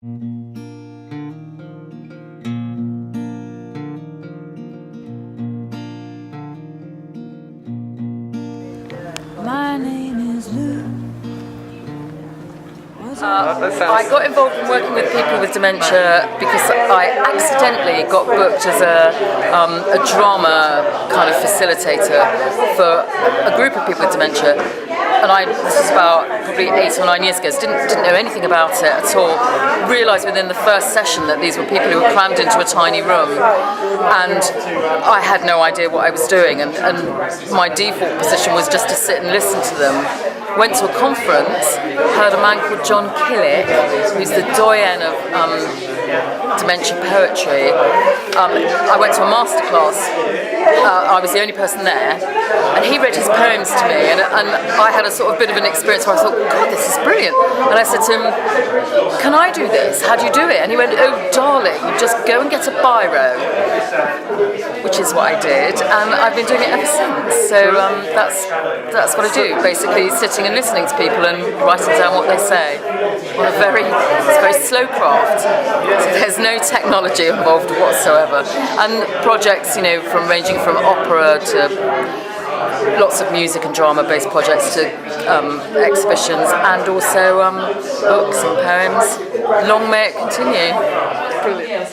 My name is Lou. I got involved in working with people with dementia because I accidentally got booked as a drama kind of facilitator for a group of people with dementia. And this was about probably 8 or 9 years ago, so didn't know anything about it at all. Realised within the first session that these were people who were crammed into a tiny room, and I had no idea what I was doing, and my default position was just to sit and listen to them. Went to a conference, heard a man called John Killick, who's the doyen of dementia poetry. I went to a masterclass. I was the only person there, and he read his poems to me, and I had a sort of bit of an experience where I thought, God, this is brilliant. And I said to him, can I do this? How do you do it? And he went, oh darling, just go and get a biro, which is what I did, and I've been doing it ever since. So that's what I do, basically sitting and listening to people and writing down what they say. It's a very slow craft. So there's no technology involved whatsoever. And projects, ranging from opera to lots of music and drama-based projects to exhibitions, and also books and poems. Long may it continue. Brilliant.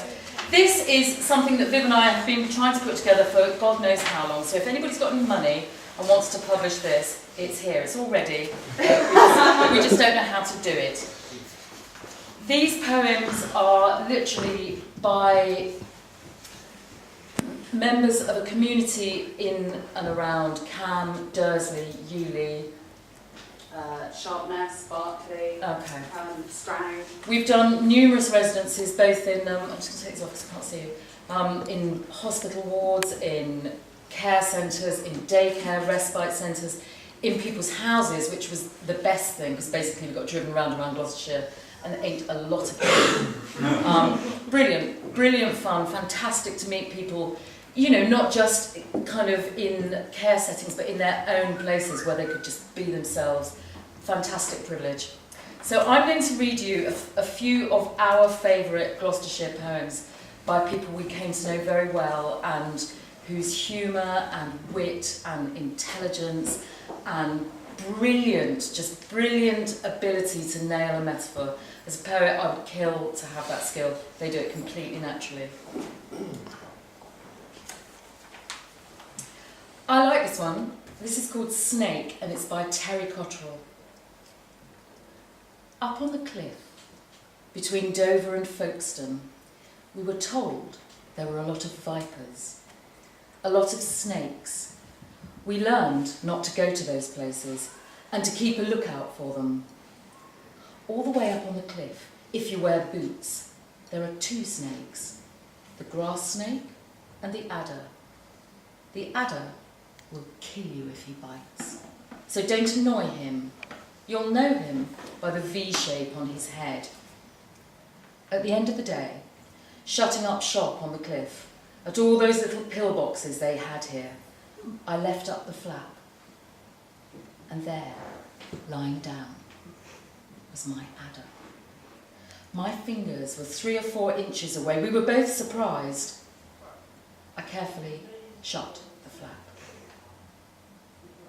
This is something that Viv and I have been trying to put together for God knows how long. So if anybody's got any money and wants to publish this, it's here. It's all ready. We just don't know how to do it. These poems are literally by members of a community in and around Cam, Dursley, Ewley, Sharpness, Berkeley, Stroud. We've done numerous residencies, both in, I'm just going to take these off because I can't see you, in hospital wards, in care centres, in daycare, respite centres, in people's houses, which was the best thing, because basically we got driven around Gloucestershire and ate a lot of food. Brilliant fun, fantastic to meet people, not just kind of in care settings, but in their own places where they could just be themselves. Fantastic privilege. So I'm going to read you a few of our favourite Gloucestershire poems by people we came to know very well, and whose humour and wit and intelligence and brilliant ability to nail a metaphor. As a poet, I would kill to have that skill. They do it completely naturally. I like this one. This is called Snake, and it's by Terry Cottrell. Up on the cliff, between Dover and Folkestone, we were told there were a lot of vipers, a lot of snakes. We learned not to go to those places and to keep a lookout for them. All the way up on the cliff, if you wear boots, there are 2 snakes, the grass snake and the adder. The adder will kill you if he bites, so don't annoy him. You'll know him by the V shape on his head. At the end of the day, shutting up shop on the cliff, at all those little pillboxes they had here, I left up the flap, and there, lying down, was my adder. My fingers were 3 or 4 inches away. We were both surprised. I carefully shut the flap.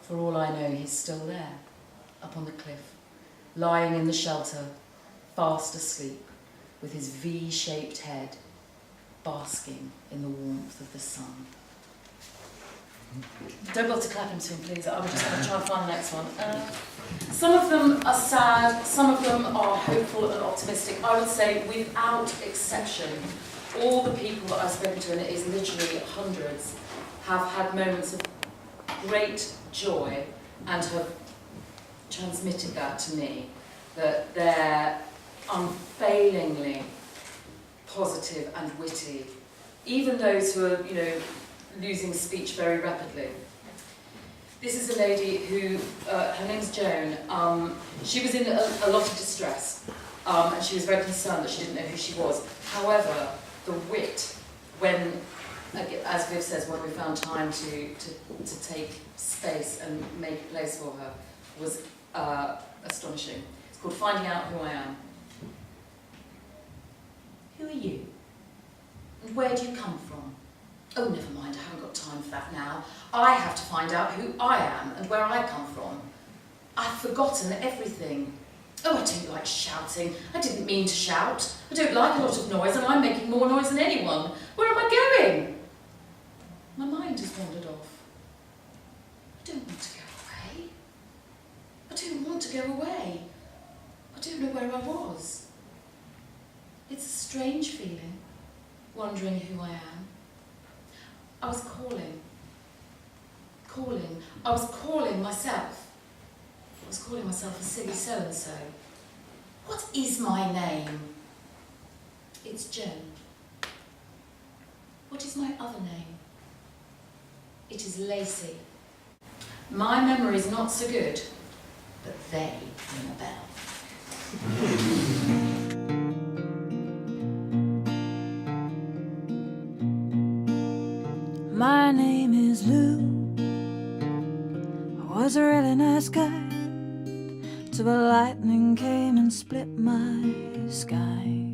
For all I know, he's still there, up on the cliff, lying in the shelter, fast asleep, with his V-shaped head basking in the warmth of the sun. Don't bother to clap into him, please. I'm just going to try and find the next one. Some of them are sad, some of them are hopeful and optimistic. I would say, without exception, all the people that I've spoken to, and it is literally hundreds, have had moments of great joy and have transmitted that to me, that they're unfailingly positive and witty, even those who are, losing speech very rapidly. This is a lady who, her name's Joan. She was in a lot of distress, and she was very concerned that she didn't know who she was. However, the wit, when, as Viv says, when we found time to take space and make a place for her, was astonishing. It's called Finding Out Who I Am. And where do you come from? Oh, never mind, I haven't got time for that now. I have to find out who I am and where I come from. I've forgotten everything. Oh, I don't like shouting. I didn't mean to shout. I don't like a lot of noise, and I'm making more noise than anyone. Where am I going? My mind has wandered off. I don't want to go away. I don't want to go away. I don't know where I was. It's a strange feeling, wondering who I am. I was calling. I was calling myself. I was calling myself a silly so-and-so. What is my name? It's Joan. What is my other name? It is Lacey. My memory's not so good, but they ring a bell. My name is Lou. I was a really nice guy till the lightning came and split my sky.